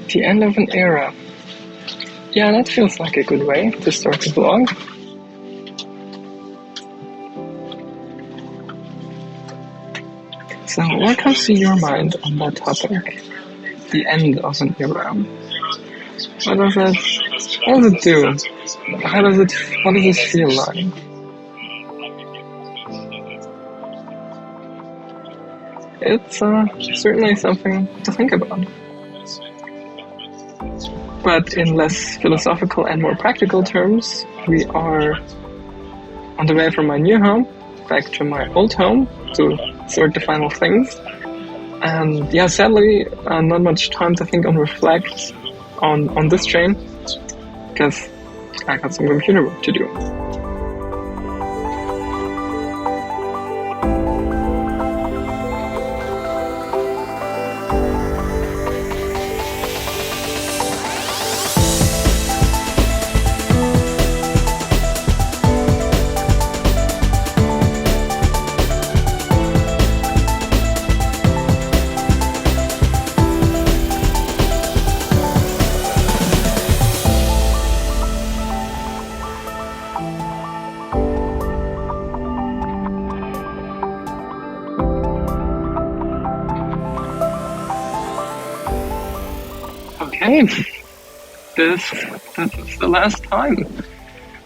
The end of an era. Yeah, that feels like a good way to start the blog. So, what comes to your mind on that topic? The end of an era. What does it do? What does it feel like? It's certainly something to think about. But in less philosophical and more practical terms, we are on the way from my new home back to my old home to sort the final things. And yeah, sadly, not much time to think and reflect on this train, because I got some computer work to do. Okay, this is the last time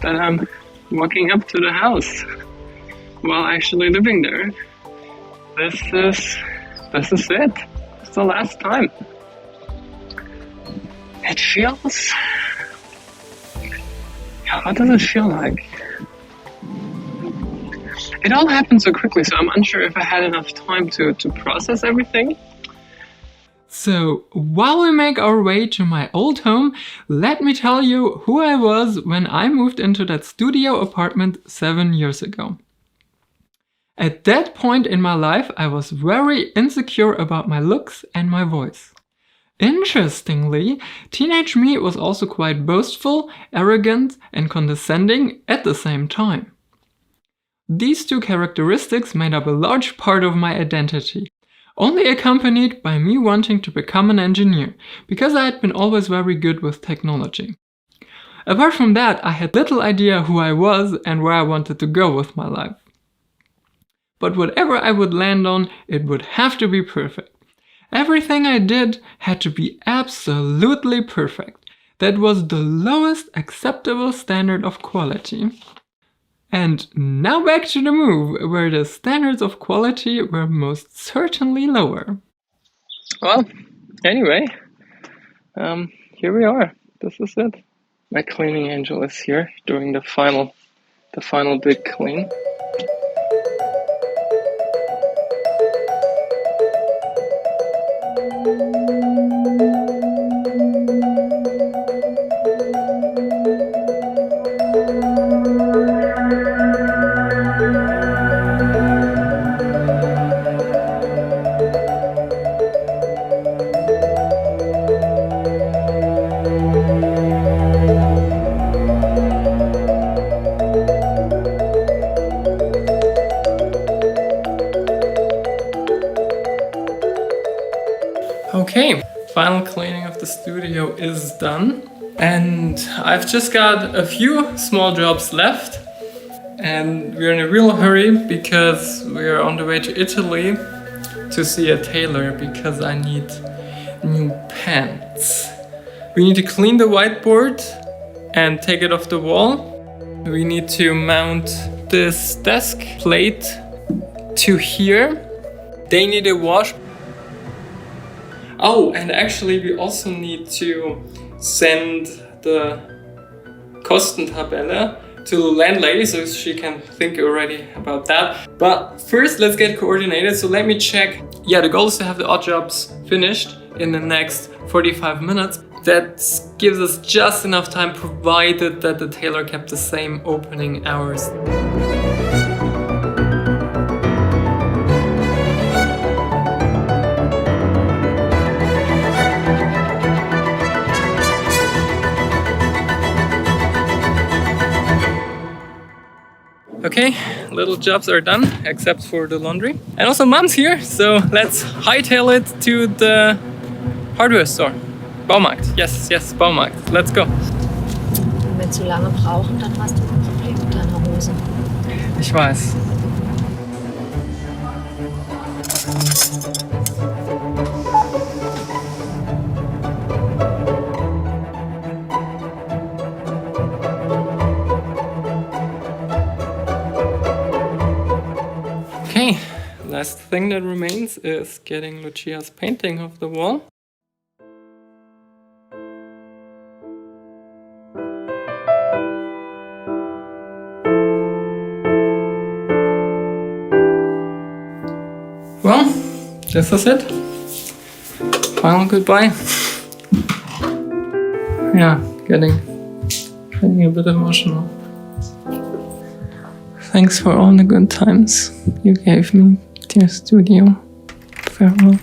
that I'm walking up to the house while actually living there. This is it. It's the last time. It feels... Yeah, what does it feel like? It all happened so quickly, so I'm unsure if I had enough time to process everything. So, while we make our way to my old home, let me tell you who I was when I moved into that studio apartment 7 years ago. At that point in my life, I was very insecure about my looks and my voice. Interestingly, teenage me was also quite boastful, arrogant, and condescending at the same time. These two characteristics made up a large part of my identity, only accompanied by me wanting to become an engineer, because I had been always very good with technology. Apart from that, I had little idea who I was and where I wanted to go with my life. But whatever I would land on, it would have to be perfect. Everything I did had to be absolutely perfect. That was the lowest acceptable standard of quality. And now back to the move, where the standards of quality were most certainly lower. Well, anyway, here we are. This is it. My cleaning angel is here doing the final big clean. Okay, final cleaning of the studio is done, and I've just got a few small jobs left, and we're in a real hurry because we're on the way to Italy to see a tailor because I need new pants. We need to clean the whiteboard and take it off the wall. We need to mount this desk plate to here. They need a wash. Oh, and actually we also need to send the Kostentabelle to the landlady so she can think already about that. But first let's get coordinated, so let me check. Yeah, the goal is to have the odd jobs finished in the next 45 minutes. That gives us just enough time, provided that the tailor kept the same opening hours. Okay, little jobs are done, except for the laundry. And also Mom's here, so let's hightail it to the hardware store. Baumarkt. Yes, yes, Baumarkt. Let's go. Wenn wir zu lange brauchen, dann hast du ein Problem mit deiner Hose. Ich weiß. Okay, last thing that remains is getting Lucia's painting off the wall. Well, this is it. Final goodbye. Yeah, getting a bit emotional. Thanks for all the good times you gave me, dear studio. Farewell.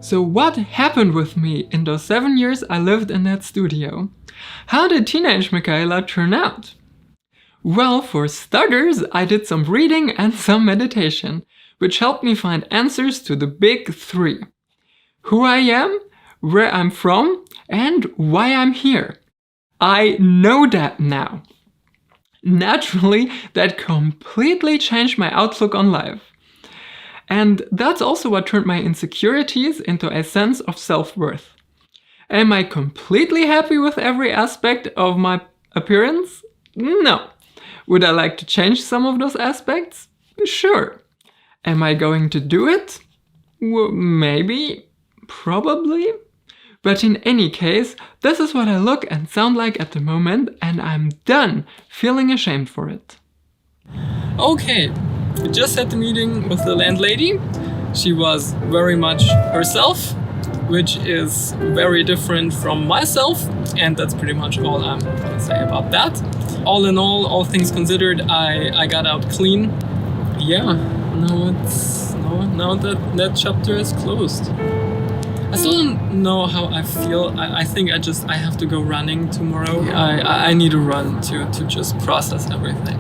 So what happened with me in those 7 years I lived in that studio? How did teenage Michaela turn out? Well, for starters, I did some reading and some meditation, which helped me find answers to the big three. Who I am, where I'm from, and why I'm here. I know that now. Naturally, that completely changed my outlook on life. And that's also what turned my insecurities into a sense of self-worth. Am I completely happy with every aspect of my appearance? No. Would I like to change some of those aspects? Sure. Am I going to do it? Well, maybe, probably. But in any case, this is what I look and sound like at the moment, and I'm done feeling ashamed for it. Okay. We just had the meeting with the landlady. She was very much herself, which is very different from myself, and that's pretty much all I'm gonna say about that. All in all things considered, I got out clean. Yeah, now that chapter is closed. I still don't know how I feel. I think I have to go running tomorrow. I need to run to just process everything.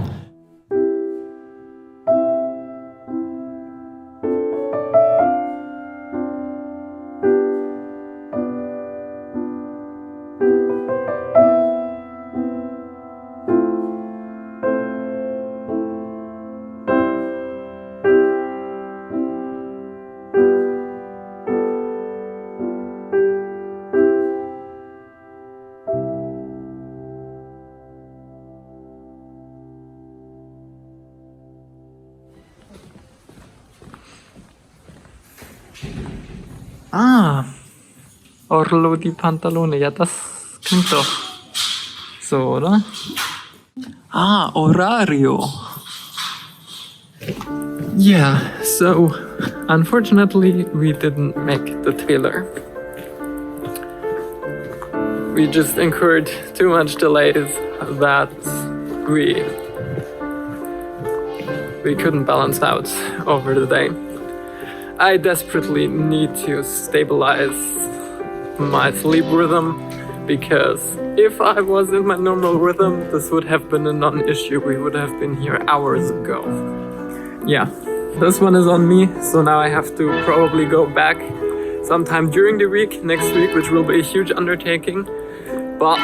Orlo di Pantalone, ja, das klingt doch so, oder? Orario. Yeah, so unfortunately we didn't make the tailor. We just incurred too much delays that we couldn't balance out over the day. I desperately need to stabilize my sleep rhythm, because if I was in my normal rhythm, this would have been a non-issue. We would have been here hours ago. Yeah, this one is on me, so now I have to probably go back sometime during the week, next week, which will be a huge undertaking. But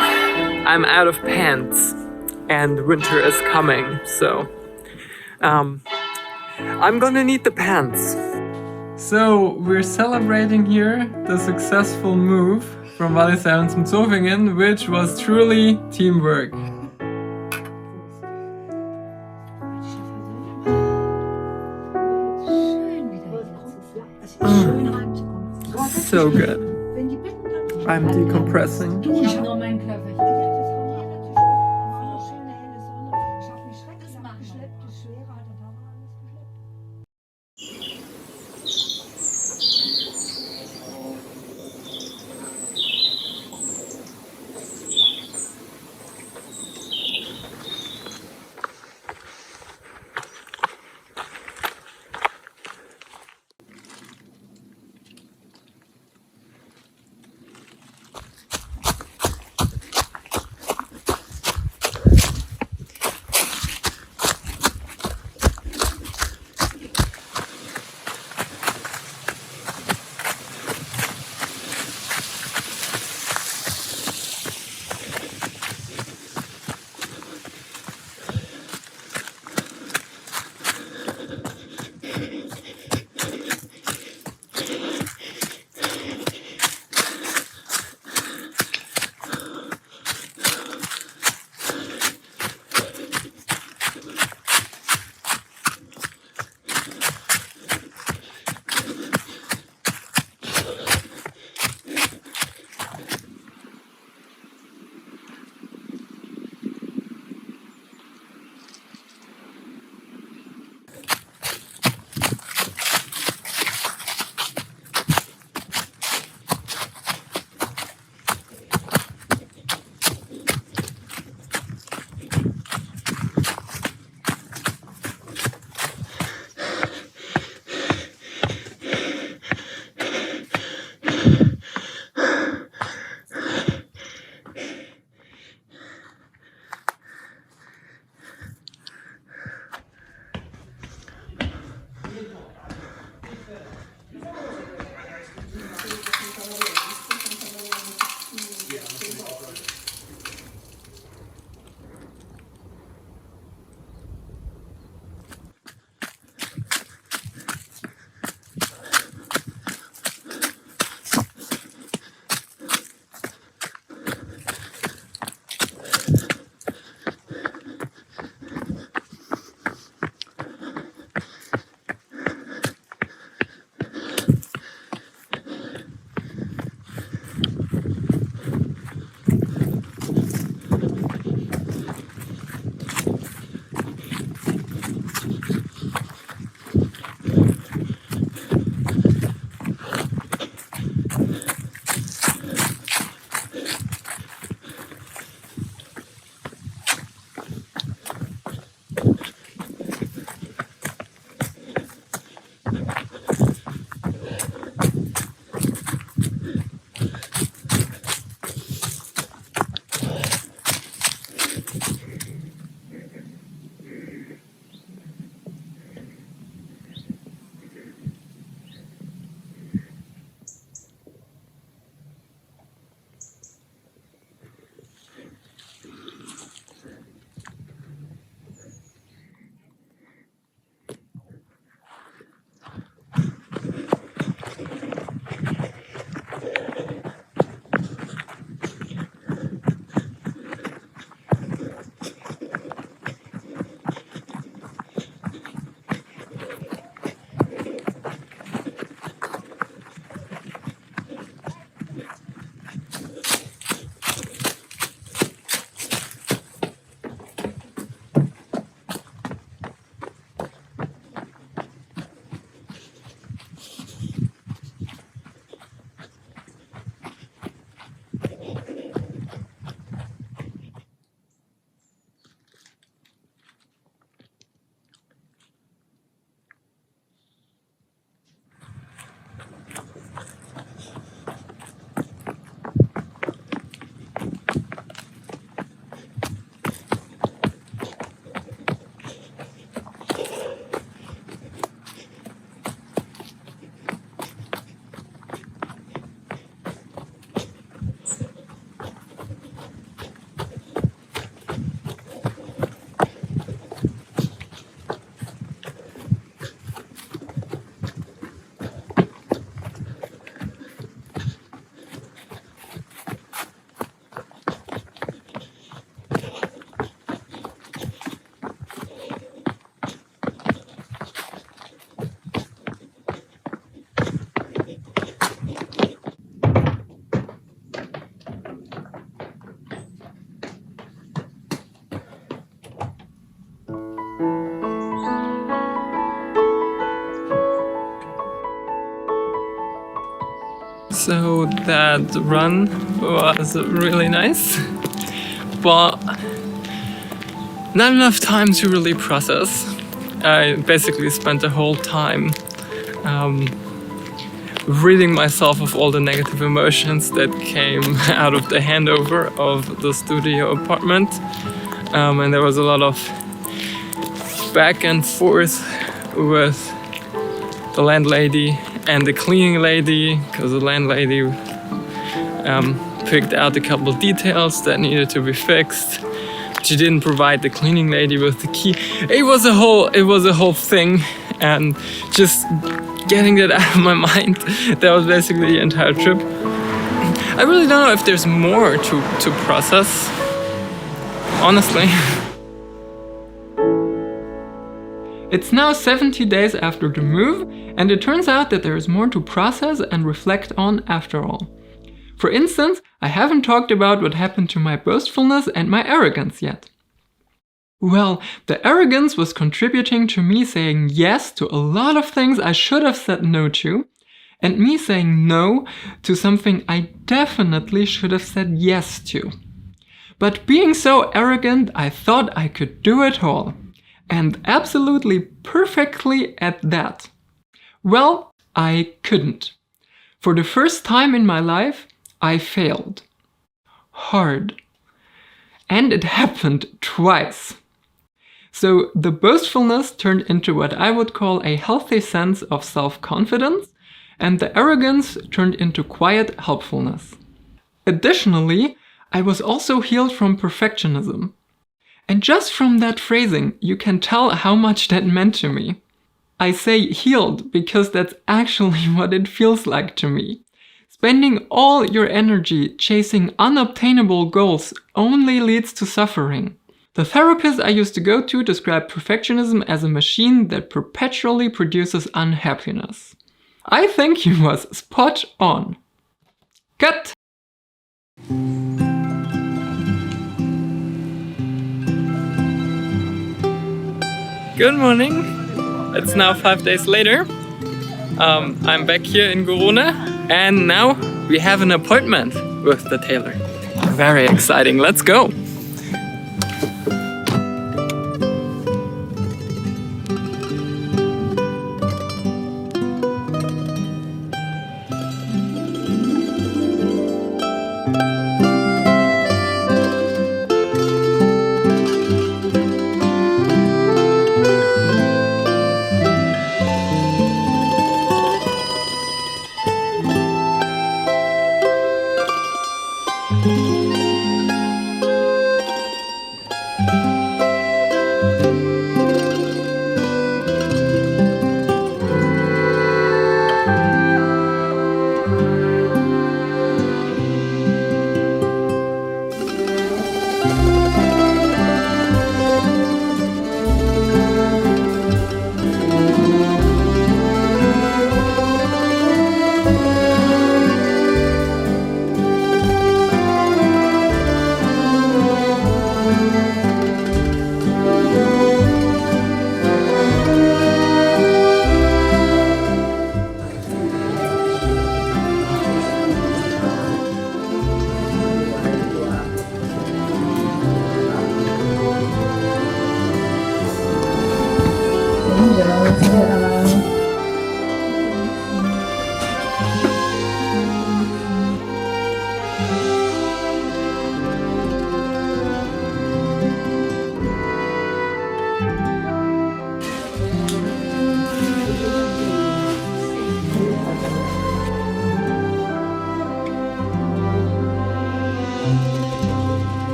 I'm out of pants and winter is coming, so I'm gonna need the pants. So we're celebrating here the successful move from Wallisellen zum Zofingen, which was truly teamwork. So good. I'm decompressing. So that run was really nice, but not enough time to really process. I basically spent the whole time ridding myself of all the negative emotions that came out of the handover of the studio apartment. And there was a lot of back and forth with the landlady and the cleaning lady, because the landlady picked out a couple of details that needed to be fixed. She didn't provide the cleaning lady with the key. It was a whole thing, and just getting that out of my mind, that was basically the entire trip. I really don't know if there's more to process, honestly. It's now 70 days after the move, and it turns out that there is more to process and reflect on after all. For instance, I haven't talked about what happened to my boastfulness and my arrogance yet. Well, the arrogance was contributing to me saying yes to a lot of things I should have said no to, and me saying no to something I definitely should have said yes to. But being so arrogant, I thought I could do it all. And absolutely perfectly at that. Well, I couldn't. For the first time in my life, I failed. Hard. And it happened twice. So the boastfulness turned into what I would call a healthy sense of self-confidence, and the arrogance turned into quiet helpfulness. Additionally, I was also healed from perfectionism. And just from that phrasing, you can tell how much that meant to me. I say healed because that's actually what it feels like to me. Spending all your energy chasing unobtainable goals only leads to suffering. The therapist I used to go to described perfectionism as a machine that perpetually produces unhappiness. I think he was spot on. Cut! Good morning. It's now 5 days later. I'm back here in Gorone, and now we have an appointment with the tailor. Very exciting. Let's go.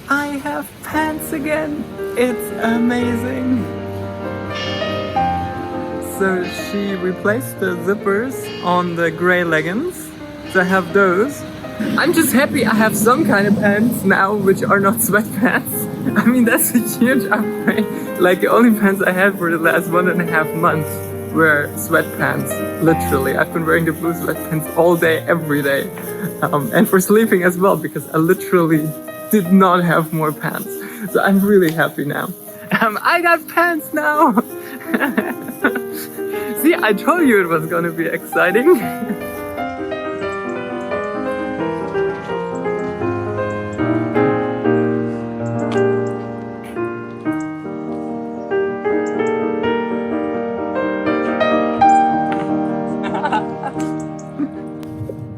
I have pants again. It's amazing. So she replaced the zippers on the gray leggings. So I have those. I'm just happy I have some kind of pants now which are not sweatpants. I mean, that's a huge upgrade. Like, the only pants I had for the last 1.5 months were sweatpants. Literally, I've been wearing the blue sweatpants all day, every day. And for sleeping as well, because I literally did not have more pants. So I'm really happy now. I got pants now! See, I told you it was gonna be exciting.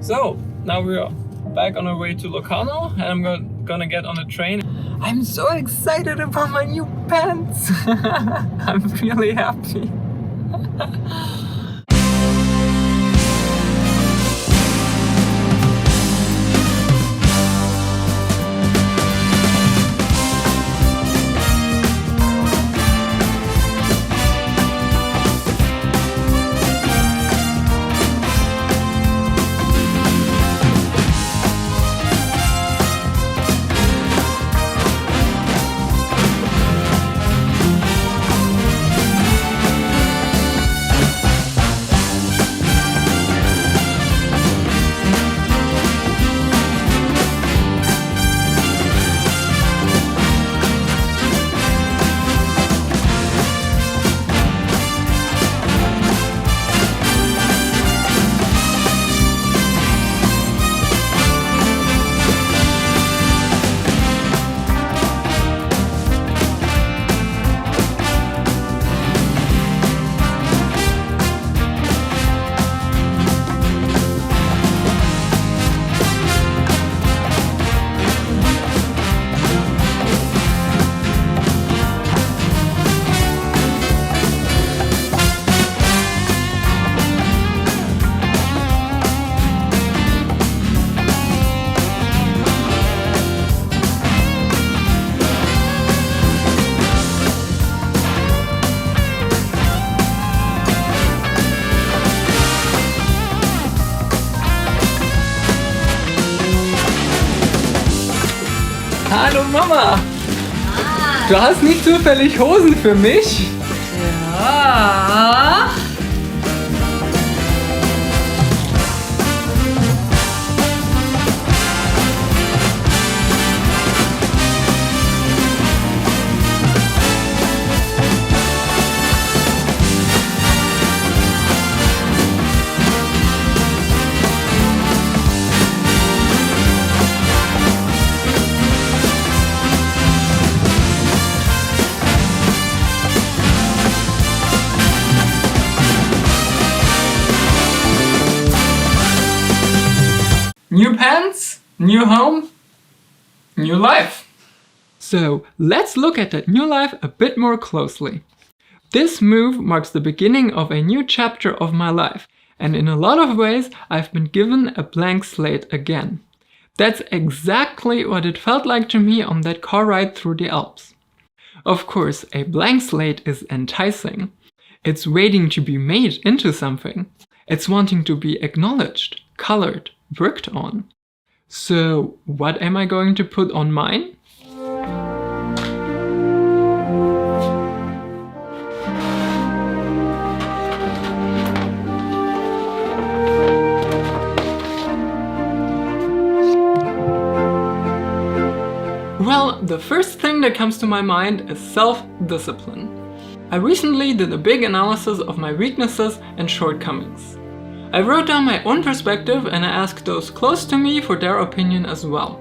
So, now we're back on our way to Locarno and I'm gonna get on a train. I'm so excited about my new pants! I'm really happy. Hallo Mama! Du hast nicht zufällig Hosen für mich? Ja. New pants, new home, new life. So let's look at that new life a bit more closely. This move marks the beginning of a new chapter of my life, and in a lot of ways I've been given a blank slate again. That's exactly what it felt like to me on that car ride through the Alps. Of course, a blank slate is enticing. It's waiting to be made into something. It's wanting to be acknowledged, colored, worked on. So, what am I going to put on mine? Well, the first thing that comes to my mind is self-discipline. I recently did a big analysis of my weaknesses and shortcomings. I wrote down my own perspective and I asked those close to me for their opinion as well.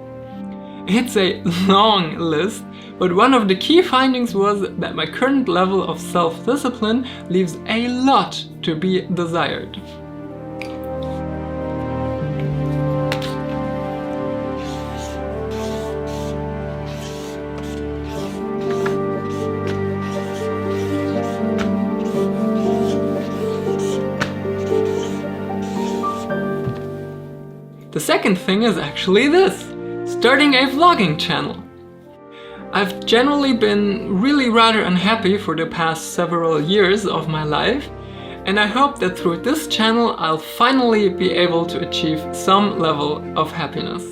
It's a long list, but one of the key findings was that my current level of self-discipline leaves a lot to be desired. The second thing is actually this, starting a vlogging channel. I've generally been really rather unhappy for the past several years of my life, and I hope that through this channel I'll finally be able to achieve some level of happiness.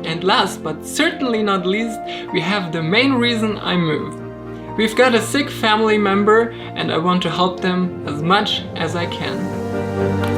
And last but certainly not least, we have the main reason I moved. We've got a sick family member and I want to help them as much as I can.